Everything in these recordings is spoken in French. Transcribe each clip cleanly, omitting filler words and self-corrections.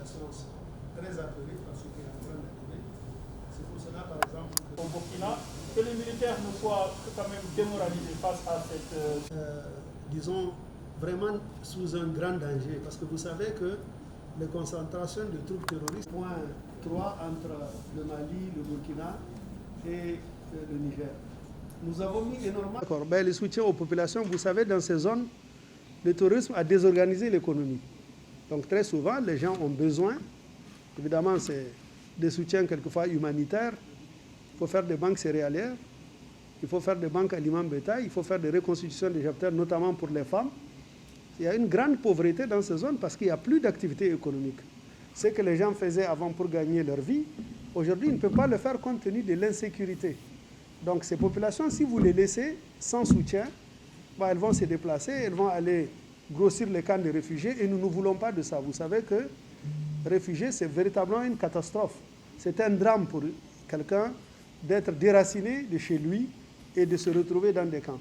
sens très apeuré par ce qui est en train d'arriver. C'est pour cela, par exemple, au Burkina, que les militaires ne soient quand même démoralisés face à cette... disons, vraiment sous un grand danger. Parce que vous savez que les concentrations de troupes terroristes, point 3 entre le Mali, le Burkina et le Niger. Nous avons mis énormément... D'accord, ben, le soutien aux populations, vous savez, dans ces zones, le tourisme a désorganisé l'économie. Donc très souvent, les gens ont besoin, évidemment c'est des soutiens quelquefois humanitaires, il faut faire des banques céréalières, il faut faire des banques aliments bétail, il faut faire des reconstitutions des chapters, notamment pour les femmes. Il y a une grande pauvreté dans ces zones parce qu'il n'y a plus d'activité économique. Ce que les gens faisaient avant pour gagner leur vie, aujourd'hui, ils ne peuvent pas le faire compte tenu de l'insécurité. Donc ces populations, si vous les laissez sans soutien, elles vont se déplacer, elles vont aller grossir les camps de réfugiés et nous ne voulons pas de ça. Vous savez que réfugiés, c'est véritablement une catastrophe. C'est un drame pour quelqu'un d'être déraciné de chez lui et de se retrouver dans des camps.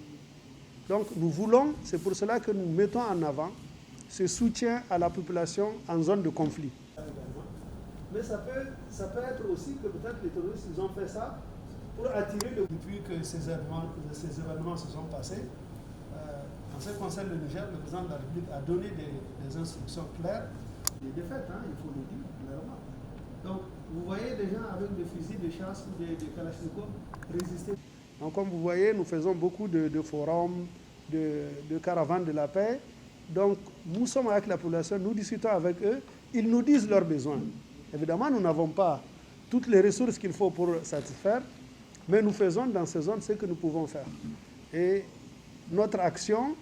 Donc nous voulons, c'est pour cela que nous mettons en avant ce soutien à la population en zone de conflit. Mais ça peut être aussi que peut-être les terroristes ils ont fait ça pour attirer depuis que ces événements se sont passés. En ce qui concerne le Niger, le président de la République a donné des instructions claires, des défaites, il faut le dire clairement. Donc, vous voyez des gens avec des fusils de chasse ou des kalachnikovs résister. Donc, comme vous voyez, nous faisons beaucoup de forums, de caravanes de la paix. Donc, nous sommes avec la population, nous discutons avec eux, ils nous disent leurs besoins. Évidemment, nous n'avons pas toutes les ressources qu'il faut pour satisfaire, mais nous faisons dans ces zones ce que nous pouvons faire. Et notre action,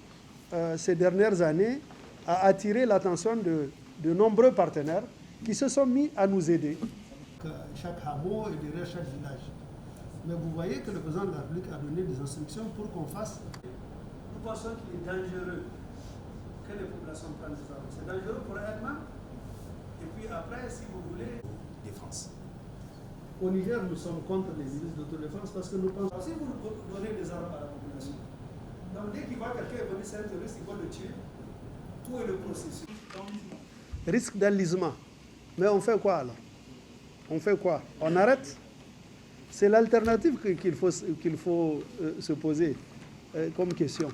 ces dernières années, a attiré l'attention de nombreux partenaires qui se sont mis à nous aider. Chaque hameau et derrière chaque village. Mais vous voyez que le président de la République a donné des instructions pour qu'on fasse. Nous pensons qu'il est dangereux que les populations prennent des armes. C'est dangereux pour elles-mêmes. Et puis après, si vous voulez, défense. Au Niger, nous sommes contre les milices d'autodéfense parce que nous pensons que si vous donnez des armes à la population, donc dès qu'il voit quelqu'un venir, c'est un terroriste, il va le tuer. Tout est le processus. Risque d'enlisement. Mais on fait quoi alors? On fait quoi? On arrête? C'est l'alternative qu'il faut se poser comme question.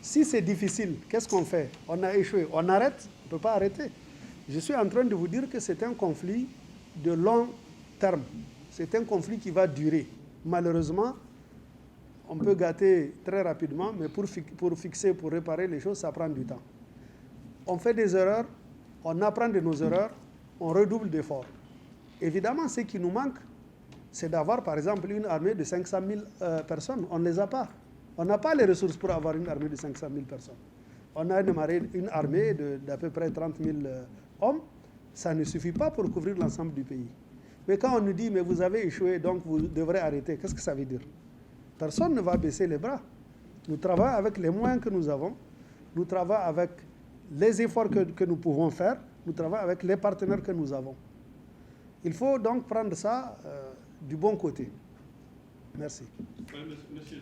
Si c'est difficile, qu'est-ce qu'on fait? On a échoué. On arrête? On ne peut pas arrêter. Je suis en train de vous dire que c'est un conflit de long terme. C'est un conflit qui va durer. Malheureusement, on peut gâter très rapidement, mais pour fixer, pour réparer les choses, ça prend du temps. On fait des erreurs, on apprend de nos erreurs, on redouble d'efforts. Évidemment, ce qui nous manque, c'est d'avoir, par exemple, une armée de 500 000 personnes. On ne les a pas. On n'a pas les ressources pour avoir une armée de 500 000 personnes. On a une armée d'à peu près 30 000 hommes. Ça ne suffit pas pour couvrir l'ensemble du pays. Mais quand on nous dit, mais vous avez échoué, donc vous devrez arrêter, qu'est-ce que ça veut dire? Personne ne va baisser les bras. Nous travaillons avec les moyens que nous avons. Nous travaillons avec les efforts que nous pouvons faire. Nous travaillons avec les partenaires que nous avons. Il faut donc prendre ça du bon côté. Merci. Monsieur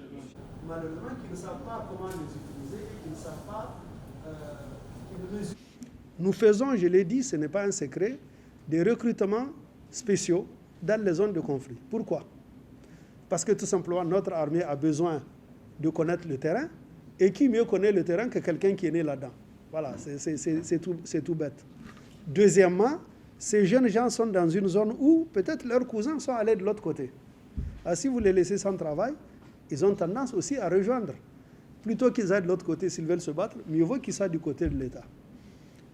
Malheureusement, qu'ils ne savent pas comment les utiliser et qu'ils ne savent pas qu'ils mesurent. Nous faisons, je l'ai dit, ce n'est pas un secret, des recrutements spéciaux dans les zones de conflit. Pourquoi? Parce que tout simplement, notre armée a besoin de connaître le terrain. Et qui mieux connaît le terrain que quelqu'un qui est né là-dedans? Voilà, c'est tout bête. Deuxièmement, ces jeunes gens sont dans une zone où peut-être leurs cousins sont allés de l'autre côté. Alors, si vous les laissez sans travail, ils ont tendance aussi à rejoindre. Plutôt qu'ils aillent de l'autre côté s'ils veulent se battre, mieux vaut qu'ils soient du côté de l'État.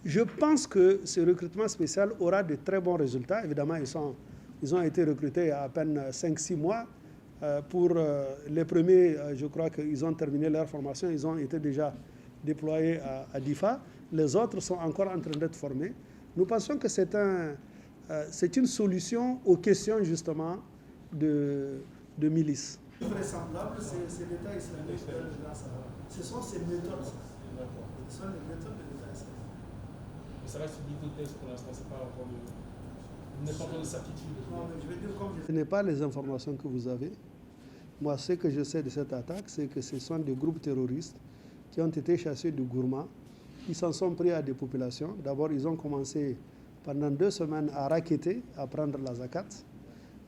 Je pense que ce recrutement spécial aura de très bons résultats. Évidemment, ils ont été recrutés il y a à peine 5-6 mois. Pour les premiers, je crois qu'ils ont terminé leur formation. Ils ont été déjà déployés à Difa. Les autres sont encore en train d'être formés. Nous pensons que c'est une solution aux questions justement de milices. Vraisemblable, c'est l'État islamique dans le Grand Sahara. Ce sont ces méthodes. Ce sont les méthodes de l'État islamique. Mais ça reste une hypothèse pour l'instant, c'est pas encore une pas de certitude. Non, mais je vais dire comme je n'ai pas les informations que vous avez. Moi, ce que je sais de cette attaque, c'est que ce sont des groupes terroristes qui ont été chassés de Gourma, qui s'en sont pris à des populations. D'abord, ils ont commencé pendant 2 semaines à racketter, à prendre la zakat.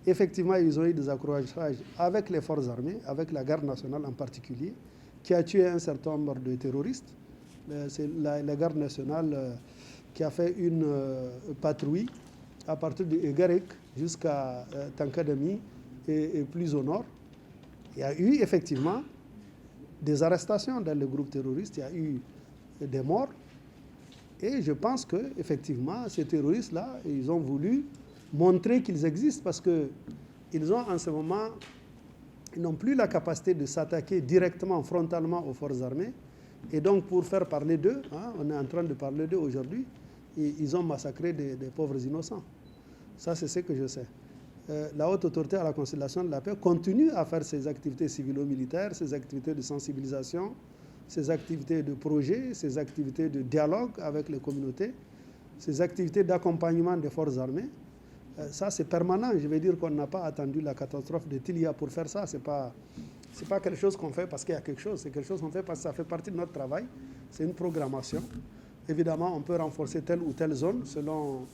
Effectivement, ils ont eu des accrochages avec les forces armées, avec la garde nationale en particulier, qui a tué un certain nombre de terroristes. C'est la garde nationale qui a fait une patrouille à partir de Egarek jusqu'à Tankadami et plus au nord. Il y a eu effectivement des arrestations dans le groupe terroriste, il y a eu des morts. Et je pense qu'effectivement, ces terroristes-là, ils ont voulu montrer qu'ils existent parce qu'ils ont en ce moment, ils n'ont plus la capacité de s'attaquer directement, frontalement aux forces armées. Et donc, pour faire parler d'eux, on est en train de parler d'eux aujourd'hui, ils ont massacré des pauvres innocents. Ça, c'est ce que je sais. La Haute Autorité à la Conciliation de la Paix continue à faire ses activités civilo-militaires, ses activités de sensibilisation, ses activités de projet, ses activités de dialogue avec les communautés, ses activités d'accompagnement des forces armées. Ça, c'est permanent. Je veux dire qu'on n'a pas attendu la catastrophe de Tilia pour faire ça. C'est pas quelque chose qu'on fait parce qu'il y a quelque chose. C'est quelque chose qu'on fait parce que ça fait partie de notre travail. C'est une programmation. Évidemment, on peut renforcer telle ou telle zone selon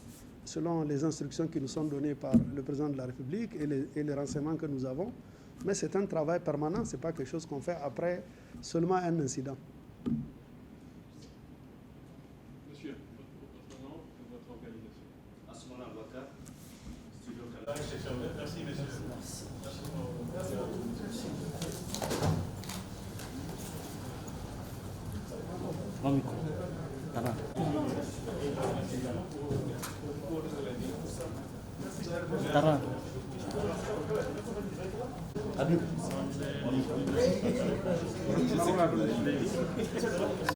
les instructions qui nous sont données par le président de la République et les renseignements que nous avons. Mais c'est un travail permanent, ce n'est pas quelque chose qu'on fait après seulement un incident. Monsieur, votre nom et votre organisation. Asman Al-Bakar, Studio Kala. Merci, monsieur. Habib.